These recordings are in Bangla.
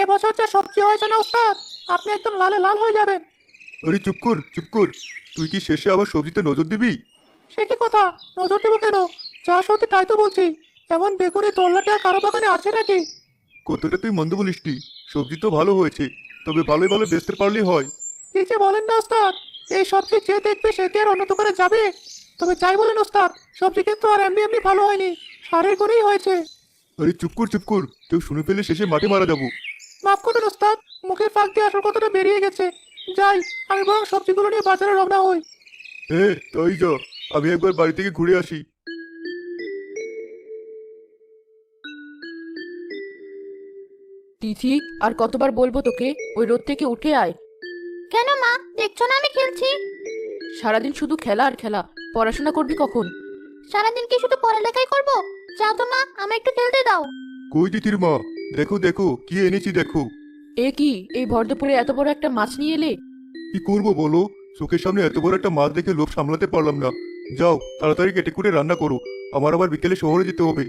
এবছর যা সবজি হয়েছে না ওস্তাদ, আপনি একদম লালে লাল হয়ে যাবেন। আরে চুপ কর চুপ কর। তুই কি শেষে আবার সবজিতে নজর দিবি? সে কি কথা, নজর দেবো কেন? যা সত্যি তাই তো বলছি। এমন বেগুনি তল্লাটে আর কারো বাগানে আছে নাকি? কতটা তুই মন্দ বলিসটি। সবজি তো ভালো হয়েছে, তবে ভালোই ভালো বেচতে পারলেই হয়। কি যে বলেন না ওস্তাদ, এই সবজি যে দেখবে সে কি আর অন্য দোকানে যাবে? তবে যাই বলেন ওস্তাদ, সবজি কিন্তু আর এমনি এমনি ভালো হয়নি, সারের করেই হয়েছে। আরে চুপ কর চুপ কর, কেউ শুনে ফেলে শেষে মাঠে মারা যাবো। মাফ করুন ওস্তাদ, মুখের ফাঁক দিয়ে আসল কথাটা বেরিয়ে গেছে। যাই, আমি বরং সবজিগুলো নিয়ে বাজারে রওনা হই। হ্যাঁ তাই যা, আমি একবার বাড়ি থেকে ঘুরে আসি। তিথি, আর কতবার বলবো তোকে ওই রোদ থেকে উঠে আয়। কেন মা, দেখছো না আমি খেলছি? সারাদিন শুধু খেলা আর খেলা, পড়াশোনা করবি কখন? সারাদিন কি শুধু পড়ালেখাই করবো? যাও তো মা, আমায় একটু খেলতে দাও। কই তিতির মা, দেখো দেখো কি এনেছি দেখো। এ কি, এই ভর দুপুরে এত বড় একটা মাছ নিয়ে এলে? কি করবো বলো, চোখের সামনে এত বড় একটা মাছ দেখে লোভ সামলাতে পারলাম না। যাও তাড়াতাড়ি কেটে কুটে রান্না করো, আমার আবার বিকেলে শহরে যেতে হবে।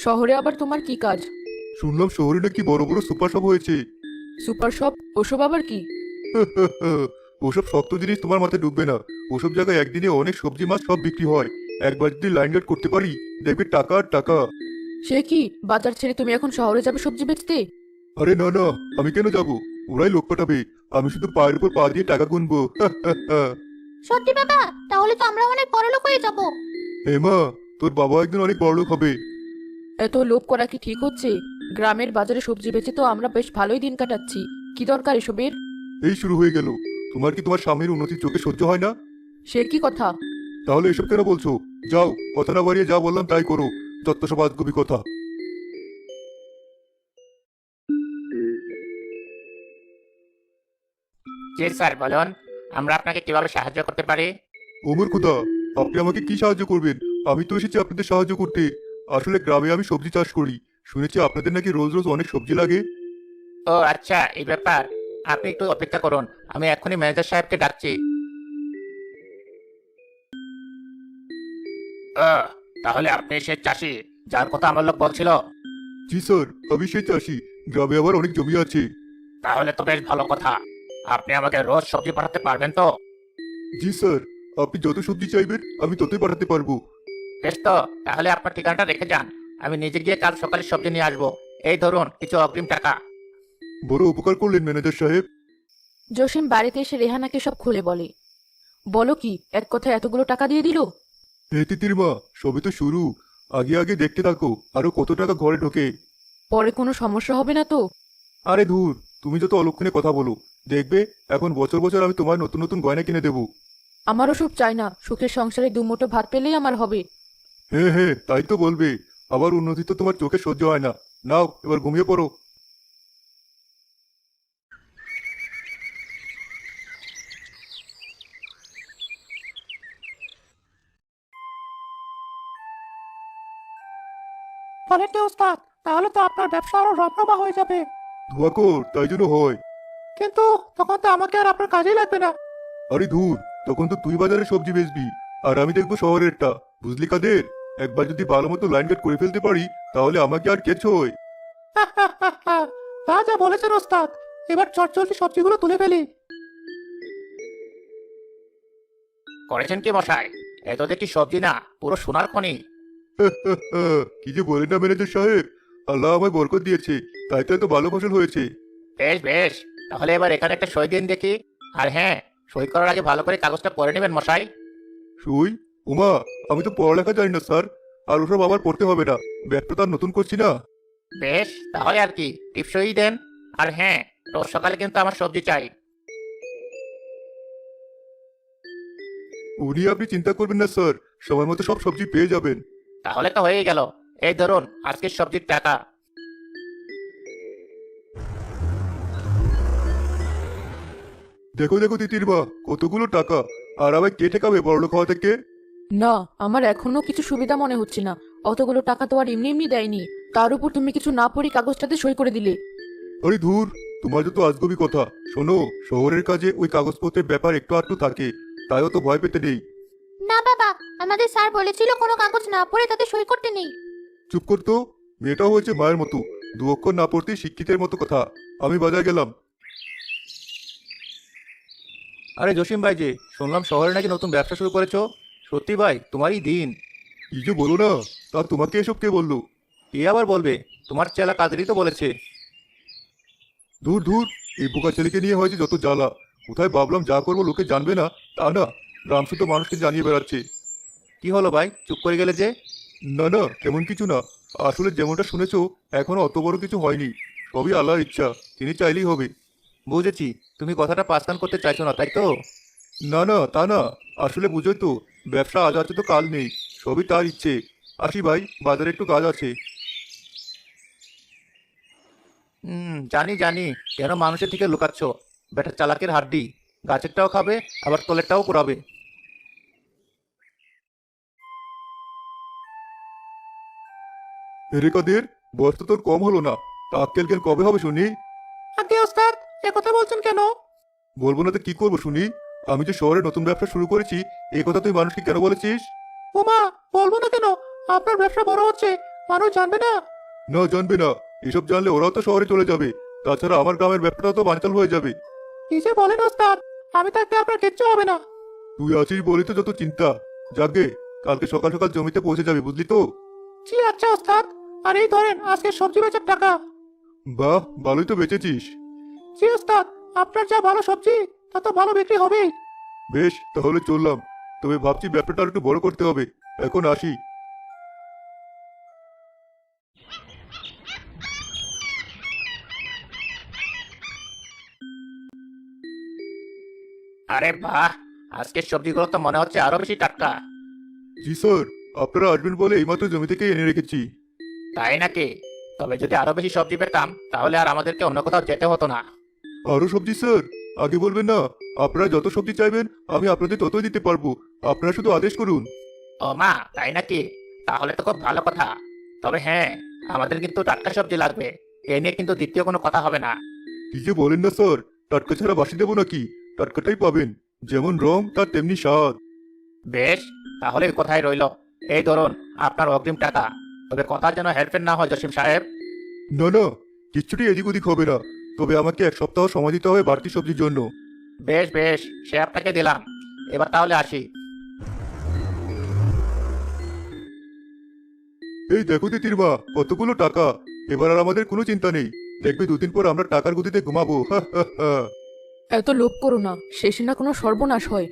শহরে আবার তোমার কি কাজ? শুনলাম শহরে নাকি বড় বড় সুপার শপ হয়েছে। Super shop? ওসব আবার কি? ওসব শক্ত জিনিস তোমার মাথায় ঢুকবে না। ওসব জায়গায় একদিনে অনেক সবজি মাছ সব বিক্রি হয়। একবার যদি লাইন গার্ড করতে পারি, দেখবে টাকা আর টাকা। সে কি, বাজার ছেড়ে তুমি এখন শহরে যাবে সবজি বেচতে? আরে না না, আমি কেন যাব? ওরাই লোক পাঠাবে, আমি শুধু পায়ের উপর পা দিয়ে টাকা গুনবো। সত্যি বাবা? তাহলে তো আমরা অনেক বড়লোক হয়ে যাবো। হেমা, তোর বাবা একদিন অনেক বড় লোক হবে। এত লোভ করা কি ঠিক হচ্ছে? গ্রামের বাজারে সবজি বেচে তো আমরা বেশ ভালোই দিন কাটাচ্ছি। কি দরকার এসবের? এই শুরু হয়ে গেল। তোমার কি তোমার স্বামীর উন্নতি চোখে সহ্য হয় না? সে কি কথা? তাহলে এসব কেন বলছো? যাও, কথা না বাড়িয়ে যা বললাম তাই করো। যত সব আজগুবি কথা। জি স্যার, বলুন। আমরা আপনাকে কিভাবে সাহায্য করতে পারি? ওমর খুদা, আপনি আমাকে কি সাহায্য করবেন? আমি তো এসেছি আপনাদের সাহায্য করতে। আসলে গ্রামে আমি সবজি চাষ করি, শুনেছি আপনাদের নাকি রোজ রোজ অনেক সবজি লাগে। ও আচ্ছা, এই ব্যাপার। আপনি একটু অপেক্ষা করুন, আমি এখনই ম্যানেজার সাহেবকে ডাকছি। ও, তাহলে আপনি সে চাষি যার কথা আমার লোক বলছিল? জি স্যার, আমি সেই চাষি। গ্রামে আবার অনেক জমি আছে। তাহলে তো বেশ ভালো কথা। আপনি আমাকে রোজ সবজি পাঠাতে পারবেন তো? জি স্যার, আপনি যত সবজি চাইবেন আমি ততই পাঠাতে পারবো। বেশ তো, তাহলে আপনার ঠিকানাটা রেখে যান। আমি নিজে গিয়ে কাল সকালে সবজি নিয়ে আসবো। এই ধরুন কিছু অগ্রিম টাকা। বড় উপকার করলেন ম্যানেজার সাহেব। জসিম বাড়িতে এসে রেহানাকে সব খুলে বলে। বলো কি, এক কথায় এতগুলো টাকা দিয়ে দিল? হে তিতির মা, সবে তো শুরু। আগে আগে দেখতে থাকো আরো কত টাকা ঘরে ঢোকে। পরে কোনো সমস্যা হবে না তো? আরে ধুর, তুমি যত অলক্ষণে কথা বলো। দেখবে এখন বছর বছর আমি তোমার নতুন নতুন গয়না কিনে দেবো। আমারও সব চাই না, সুখের সংসারে দুমুঠো ভাত পেলেই আমার হবে। হ্যাঁ হ্যাঁ, তাই তো বলবে। আবার উন্নতি তো তোমার চোখে সহ্য হয় না। নাও এবার ঘুমিয়ে পড়ো। বলেন কি ওস্তাদ, তাহলে তো আপনার ব্যবসা আরো রমরমা হয়ে যাবে। ধোয়া কর, তাই জন্য হয়। কিন্তু তখন তো আমাকে আর আপনার কাজেই লাগবে না। আরে ধুর, তখন তো তুই বাজারে সবজি বেচবি, আর আমি দেখবো শহরেরটা। বুঝলি কাদের? একবার যদি ভালো মতো লাইন কাট করে ফেলতে পারি, তাহলে আমাকে আর কে ছোয়। তা যা বলেছেন ওস্তাদ, এবার চটজলদি সবজিগুলো তুলে ফেলি। করেছেন কি মশাই? এত দেখি সবজি না, পুরো সোনার খনি। কি যে বলেন না ম্যানেজার সাহেব, আল্লাহ আমায় বরকত দিয়েছে, তাই তো এত ভালো ফসল হয়েছে। বেশ বেশ, তাহলে এবার এখানে একটা সই দিন দেখি। আর হ্যাঁ, সই করার আগে ভালো করে কাগজটা পড়ে নেবেন মশাই। সুই? উমা, আমি তো পড়ালেখা জানি না স্যার। আর ওসব আবার পড়তে হবে না, ব্যাগটা তো আর নতুন করছি না। বেশ, তাহলে আর কি, টিপসই দেন। আর হ্যাঁ, রোজ সকালে কিন্তু আমার সবজি চাই। উনি আপনি চিন্তা করবেন না স্যার, সময় মতো সব সবজি পেয়ে যাবেন। তাহলে তো হয়েই গেল। এই ধরুন আজকের সবজির টাকা। দেখো দেখো তিতির মা, কতগুলো টাকা। আর আবার কে ঠেকাবে বড়লোক হওয়া থেকে? না, আমার এখনো কিছু সুবিধা মনে হচ্ছে না। অতগুলো টাকা তো আর এমনি এমনি দেয়নি। তার উপর তুমি কিছু না পড়ি কাগজটাতে সই করে দিলে। আরে ধুর, তোমার যত আজগবি কথা। শোনো, শহরের কাজে ওই কাগজপত্রের ব্যাপার একটু আধটু থাকে, তাইও তো ভয় পেতে নেই। না বাবা, আমাদের স্যার বলেছিল কোনো কাগজ না পড়ে তাতে সই করতে নেই। চুপ করতো। মেয়েটাও হয়েছে মায়ের মতো, দু অক্ষর না পড়তে শিক্ষিতের মতো কথা। আমি বাজার গেলাম। আরে জসিম ভাই যে, শুনলাম শহরে নাকি নতুন ব্যবসা শুরু করেছো। সত্যি ভাই, তোমারই দিন। কি যে বলো না, তা তোমাকে এসব কে বললো? কে আবার বলবে? তোমার চেলা কাদেরই তো বলেছে। দূর দূর, এই বোকা ছেলেকে নিয়ে হয়েছে যত জ্বালা। কোথায় ভাবলাম যা করবো লোকে জানবে না, তা না, গ্রাম শুদ্ধ মানুষকে জানিয়ে বেড়াচ্ছে। কি হলো ভাই, চুপ করে গেলে যে? না না, তেমন কিছু না। আসলে যেমনটা শুনেছো, এখনো অত বড় কিছু হয়নি। সবই আল্লাহর ইচ্ছা, তিনি চাইলেই হবে। বুঝেছি, তুমি কথাটা পাসকান করতে চাইছো না, তাই তো? না না, তা না। আসলে বুঝোই তো, ব্যবসা আজ আছে তো কাল নেই, সবই তার ইচ্ছে। আসি ভাই, বাজারে একটু কাজ আছে। জানি জানি, কেন মানুষের থেকে লুকাচ্ছ। বেটা চালাকের হাড্ডি, গাছেরটাও খাবে আবার তলেরটাও কুড়াবে। রে কাদের, বয়স তো তোর কম হলো না, তা আক্কেল জ্ঞান কবে হবে শুনি? আগে ওস্তাদ, এ কথা বলছেন কেন? বলবো না তো কি করবো শুনি? আমি যে শহরে নতুন ব্যবসা শুরু করেছি, এই কথা তুই মানুষকে কেন বলেছিস? ওমা, বলবো না কেন? আপনার ব্যবসা বড় হচ্ছে, মানুষ জানবে না। না, জানবে না। এসব জানলে ওরাও তো শহরে চলে যাবে। তাছাড়া আমার গ্রামের ব্যবসাটাও তো বানচাল হয়ে যাবে। কি যে বলেন ওস্তাদ, আমি থাকতে আপনার কিচ্ছু হবে না। তুই আছিস বলি তো যত চিন্তা। যাকে, কালকে সকাল সকাল জমিতে পৌঁছে যাবে, বুঝলি তো? জি আচ্ছা ওস্তাদ, আর এই ধরেন আজকে সবজি বেচার টাকা। বাহ, ভালোই তো বেঁচেছিস। জি ওস্তাদ, আপনার যা ভালো সবজি, তা তো ভালো বিক্রি হবেই। বেশ, তাহলে চললাম। তবে ভাবছি ব্যবসাটা আর একটু বড় করতে হবে। এখন আসি। আরে বাহ, আজকের সবজিগুলো তো মনে হচ্ছে আরো বেশি টাটকা। জি স্যার, আপনারা আসবেন বলে এইমাত্র জমি থেকে এনে রেখেছি। তাই নাকি? তবে যদি আরো বেশি সবজি পেতাম, তাহলে আর আমাদেরকে অন্য কোথাও যেতে হতো না। আরো সবজি স্যার? আগে বলবেন না। আপনারা যত সবজি চাইবেন আমি আপনাদের ততই দিতে পারবো। আপনারা শুধু আদেশ করুন। ও মা, তাই নাকি? তাহলে তো খুব ভালো কথা। তবে হ্যাঁ, আমাদের কিন্তু টাটকা সবজি লাগবে। এ নিয়ে কিন্তু দ্বিতীয় কোনো কথা হবে না। কি যে বলেন না স্যার, টাটকা ছাড়া বাসি দেবো নাকি? টাটকাটাই পাবেন। যেমন রং তার তেমনি স্বাদ। বেশ, তাহলে কোথায় রইলো? এই ধরুন আপনার অগ্রিম টাকা। তবে কথা যেন হেরফের না হয় জসিম সাহেব। না না, কিচ্ছুটি এদিক ওদিক হবে না। তবে আমাকে 1 সপ্তাহ সময় দিতে হবে বাড়তি সবজির জন্য। বেশ বেশ, সে আপনাকে দিলাম। এবার তাহলে আসি। এই দেখো তিতির মা, কতগুলো টাকা। এবার আর আমাদের কোনো চিন্তা নেই। দেখবে 2 দিন পর আমরা টাকার গতিতে ঘুমাবো। হা হা হা। এত লোভ করো না, শেষে না কোনো সর্বনাশ হয়।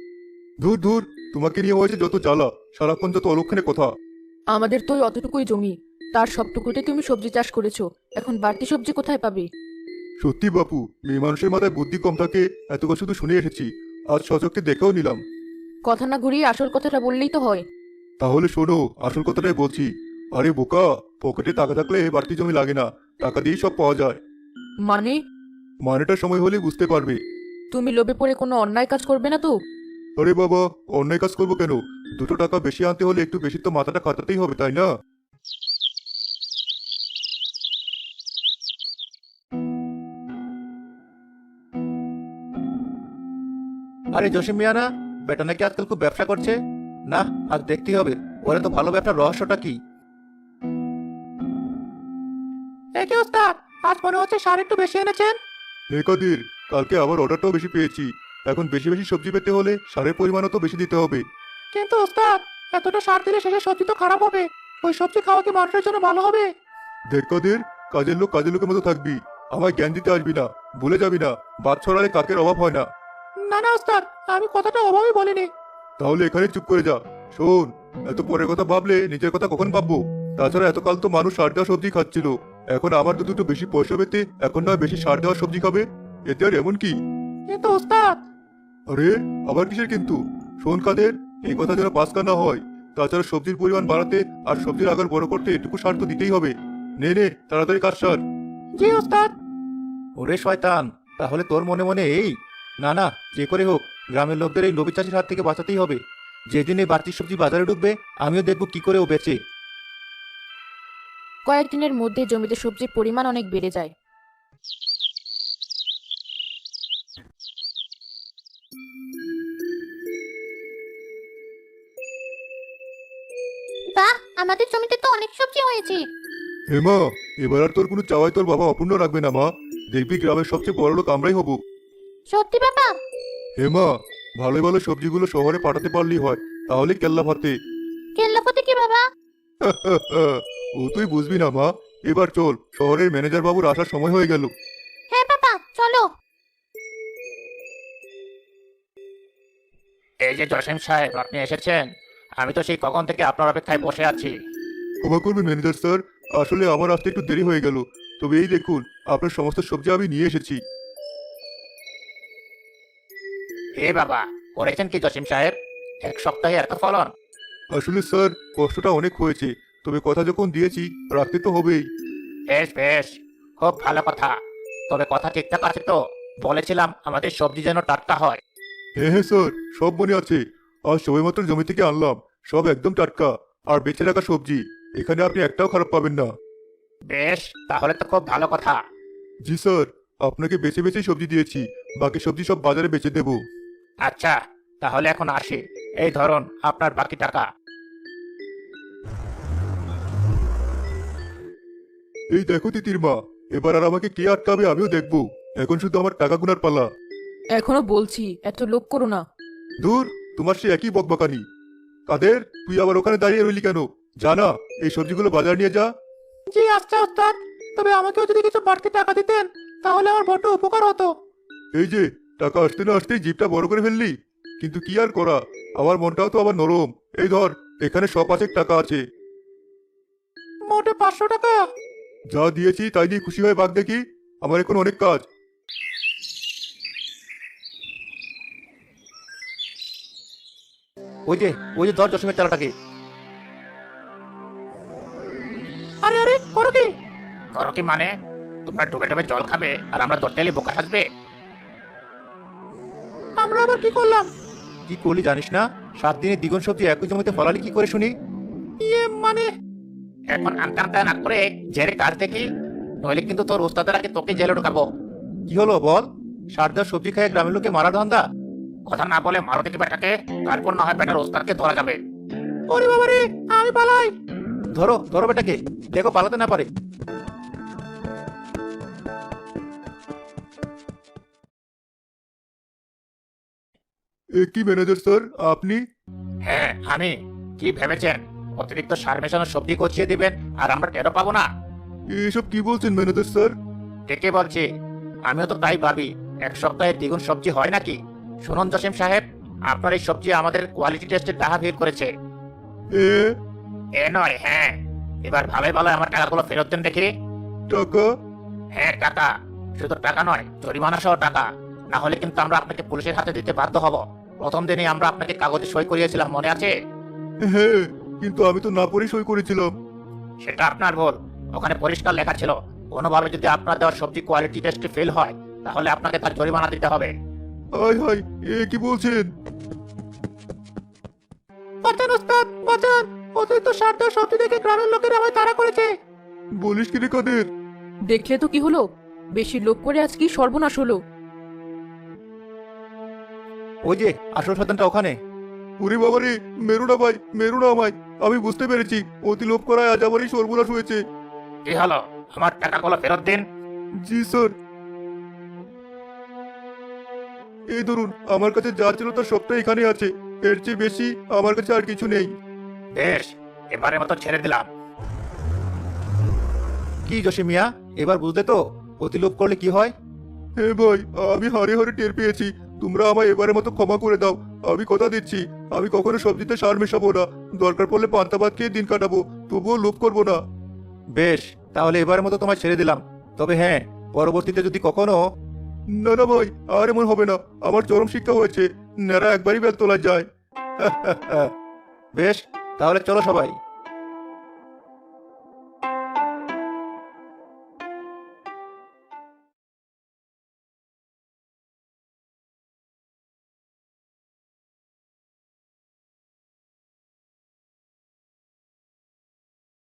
ধুর ধুর, তোমাকে নিয়ে হয়েছে যত জ্বালা, সারাক্ষণ যত অলক্ষণে কথা। আমাদের তো ওই অতটুকুই জমি, তার সবটুকুতে তুমি সবজি চাষ করেছো, এখন বাড়তি সবজি কোথায় পাবে? সত্যি বাপু, মেয়ে মানুষের মাথায় বুদ্ধি কম থাকে, এত কথা শুধু শুনে এসেছি। আজ সচক্ষে দেখেও নিলাম। কথা না ঘুরিয়ে আসল কথাটা বললেই তো হয়। তাহলে শোনো, আসল কথাটাই বলছি। আরে বোকা, পকেটে টাকা থাকলে বাড়তি জমি লাগে না, টাকা দিয়েই সব পাওয়া যায়। মানে? মানেটা সময় হলে বুঝতে পারবে। তুমি লোভে পড়ে কোনো অন্যায় কাজ করবে না তো? আরে বাবা, অন্যায় কাজ করবো কেন? 2 টাকা বেশি আনতে হলে একটু বেশি তো মাথাটা খাটাতেই হবে, তাই না? আরে জসিম মিয়া না? বেটা নাকি আজকাল খুব ব্যবসা করছে। না, আজ দেখতেই হবে ওরে তো ভালো ব্যবসার রহস্যটা কি। এ কি ওস্তাদ, আজ মনে হচ্ছে সার একটু বেশি এনেছেন। হে কাদির, কালকে আবার অর্ডারটাও বেশি পেয়েছি। এখন বেশি বেশি সবজি পেতে হলে সারের পরিমাণও তো বেশি দিতে হবে। কিন্তু ওস্তাদ, এতটা সার দিলে শেষে সবজি তো খারাপ হবে। ওই সবজি খাওয়া কি মানুষের জন্য ভালো হবে? দেখ কাদের, কাজের লোক কাজের লোকের মতো থাকবি। আমায় জ্ঞান দিতে আসবি না। ভুলে যাবি না, বাদ ছড়ালে কাকের অভাব হয় না। না না ওস্তাদ, আমি কথাটা অভাবই বলিনি। তাহলে এখানে চুপ করে যা। শোন, এত পরের কথা ভাবলে নিজের কথা কখন ভাববো? তাছাড়া এতকাল তো মানুষ সার দেওয়া সবজি খাচ্ছিল। এখন আবার তো দুটো বেশি পয়সা পেতে এখন নয় বেশি সার দেওয়া সবজি খাবে। এতে আর এমন কি? কিন্তু ওস্তাদ, আরে, আবার কিসের কিন্তু? শোন কাদের, এই কথা যেন পাস্কা না হয়। তাছাড়া সবজির পরিমাণ বাড়াতে আর সবজির আগার বড় করতে এটুকু সার তো দিতেই হবে। নে নে, তাড়াতাড়ি কাজ সার। জি ওস্তাদ। ওরে শয়তান, তাহলে তোর মনে মনে এই? না না, যে করে হোক গ্রামের লোকদের এই লোভী চাষির হাত থেকে বাঁচাতেই হবে। যেদিন এই বাড়তি সবজি বাজারে ঢুকবে, আমিও দেখবো কি করে ও বেচে। কয়েকদিনের মধ্যে জমিতে সবজির পরিমাণ অনেক বেড়ে যায়। বাহ, আমাদের জমিতে তো অনেক সবজি হয়েছে। হেমা, এবার আর তোর কোনো চাওয়াই তোর বাবা অপূর্ণ রাখবে না মা। দেখবি গ্রামের সবচেয়ে বড় লোক আমরাই হব। সত্যি বাবা? হেমা, ভালো ভালো সবজিগুলো শহরে পাঠাতে পারলেই হয়, তাহলে কেল্লা ভাতে। কেল্লাপতি কি বাবা? ও তুই বুঝবি না মা। এবার চল, শহরের ম্যানেজার বাবুর আসার সময় হয়ে গেল। হ্যাঁ বাবা, চলো। এই যে জসিম সাহেব, আপনি এসেছেন। আমি তো সেই কখন থেকে আপনার অপেক্ষায় বসে আছি। ক্ষমা করবেন ম্যানেজার স্যার, আসলে আমার আসতে একটু দেরি হয়ে গেল। তবে এই দেখুন, আপনার সমস্ত সবজি আমি নিয়ে এসেছি। এ বাবা, করেছেন কি জসিম সাহেব? এক সপ্তাহে এত ফলন? আসলে স্যার, কষ্টটা অনেক হয়েছে, তবে কথা যখন দিয়েছি রাখতে তো হবেই। বেশ বেশ, খুব ভালো কথা। তবে কথা ঠিকঠাক আছে তো? বলেছিলাম আমাদের সবজি যেন টাটকা হয়। হ্যাঁ হ্যাঁ স্যার, সব মনে আছে। আজ সবেমাত্র জমি থেকে আনলাম, সব একদম টাটকা আর বেঁচে রাখা সবজি। এখানে আপনি একটাও খারাপ পাবেন না। বেশ, তাহলে তো খুব ভালো কথা। জি স্যার, আপনাকে বেছে বেছেই সবজি দিয়েছি, বাকি সবজি সব বাজারে বেচে দেবো। আচ্ছা, তাহলে এখন আসি। এই ধরুন আপনার বাকি টাকা। এই দেখো তিতির মা, এবার আর আমাকে কে আটকাবে আমিও দেখবো। এখন শুধু আমার টাকা গুনার পালা। এখনো বলছি, এত লোভ করো না। দূর, তোমার সে একই বকবকানি। কাদের, তুই আবার ওখানে দাঁড়িয়ে রইলি কেন? জানা, এই সবজিগুলো বাজার নিয়ে যা। জি আচ্ছা ওস্তাদ, তবে আমাকেও যদি কিছু বাড়তি টাকা দিতেন তাহলে আমার বড্ড উপকার হতো। এই যে, টাকা আসতে না আসতেই জিপটা বড় করে ফেললি। কিন্তু কি আর করা, আমার মনটাও তো আবার নরম। এই ধর, এখানে 100 টাকা আছে। মোটে 500 টাকা? যা দিয়েছি তাই দিয়ে খুশি হয়ে ভাগ দেখি, আমার এখন অনেক কাজ। ওই যে, ওই যে ধর জসিমের চালাটাকে। আরে আরে, করো কি? করো কি মানে? তোমরা ডুবে ডুবে জল খাবে আর আমরা ধরতে এলে বোকা সাজবে? আমরা আবার কি করলাম? কি করলি জানিস না? 7 দিনে দ্বিগুণ সবজি একই জমিতে ফলালি কি করে শুনি? ইয়ে মানে, এখন আনতে আনতে না করে জেরে কাজ দেখি, নইলে কিন্তু তোর ওস্তাদের আগে তোকে জেলে ঢুকাবো। কি হলো বল? সারদার সবজি খেয়ে গ্রামের লোকে মারা ধান্দা? কথা না বলে মারো দেখি বেটাকে, তারপর না হয় বেটার ওস্তাদকে ধরা যাবে। ওরে বাবারে, আমি পালাই। ধরো ধরো বেটাকে, দেখো পালাতে না পারে। এ কি ম্যানেজার স্যার, আপনি? হ্যাঁ আমি। কি ভেবেছেন অতিরিক্ত সার মেশানো সবজি কচিয়ে দিবেন আর আমরা টেরো পাবো না? এসব কি বলছেন ম্যানেজার স্যার? ঠিকই বলছি, আমিও তো তাই ভাবি। এক সপ্তাহে দ্বিগুণ সবজি হয় নাকি? শুনুন জসিম সাহেব, আপনার এই সবজি আমাদের কোয়ালিটি টেস্টে টাকা ভিড় করেছে। এ এ নয়, হ্যাঁ। এবার ভালোই ভালো আমার টাকাগুলো ফেরত দেন দেখি। টাকা? হ্যাঁ টাকা, শুধু টাকা নয়, জরিমানা সহ টাকা। না হলে কিন্তু আমরা আপনাকে পুলিশের হাতে দিতে বাধ্য হব। প্রথম দিনই আমরা আপনাকে কাগজে সই করিয়েছিলাম, মনে আছে? হ্যাঁ, কিন্তু আমি তো না পড়ে সই করেছিলাম। সেটা আপনার ভুল। ওখানে পরিষ্কার লেখা ছিল, কোনোভাবে যদি আপনার দেওয়া সবজি কোয়ালিটি টেস্টে ফেল হয় তাহলে আপনাকে তার জরিমানা দিতে হবে। হাই হাই, এ কি বলছেন? বাঁচান ওস্তাদ, বাঁচান। অতিরিক্ত সার দেওয়া সবজি দেখে গ্রামের লোকেরা আমায় তাড়া করেছে। বলিস কি রে কাদের? দেখলে তো কি হলো, বেশি লোভ করে আজ কি সর্বনাশ হলো। ওই যে আসল শতানটা ওখানে। ওরে বাবারে, মেরো না ভাই, মেরো না আমায়। আমি বুঝতে পেরেছি, অতি লোভ করায় আজ আমারই সর্বনাশ হয়েছে। কি হলো? আমার টাকাগুলো ফেরত দিন। জি স্যার। এই ধরুন, আমার কাছে যা ছিল তার সবটা এখানে আছে। এর চেয়ে বেশি আমার কাছে আর কিছু নেই। বেশ, এবারের মতো ছেড়ে দিলাম। কি জসিম মিয়া, এবার বুঝলে তো অতিলোভ করলে কি হয়? হ্যাঁ ভাই, আমি হারে হারে টের পেয়েছি। তোমরা আমায় এবারের মতো ক্ষমা করে দাও। আমি কথা দিচ্ছি, আমি কখনো সবজিতে সার মেশাবো না। দরকার পড়লে পান্তা ভাত খেয়ে দিন কাটাবো, তবুও লোভ করবো না। বেশ, তাহলে এবারের মতো তোমায় ছেড়ে দিলাম। তবে হ্যাঁ, পরবর্তীতে যদি কখনো... না না ভাই, আর এমন হবে না। আমার চরম শিক্ষা হয়েছে, নেড়া একবারই বেল তোলা যায়। বেশ, তাহলে চলো সবাই।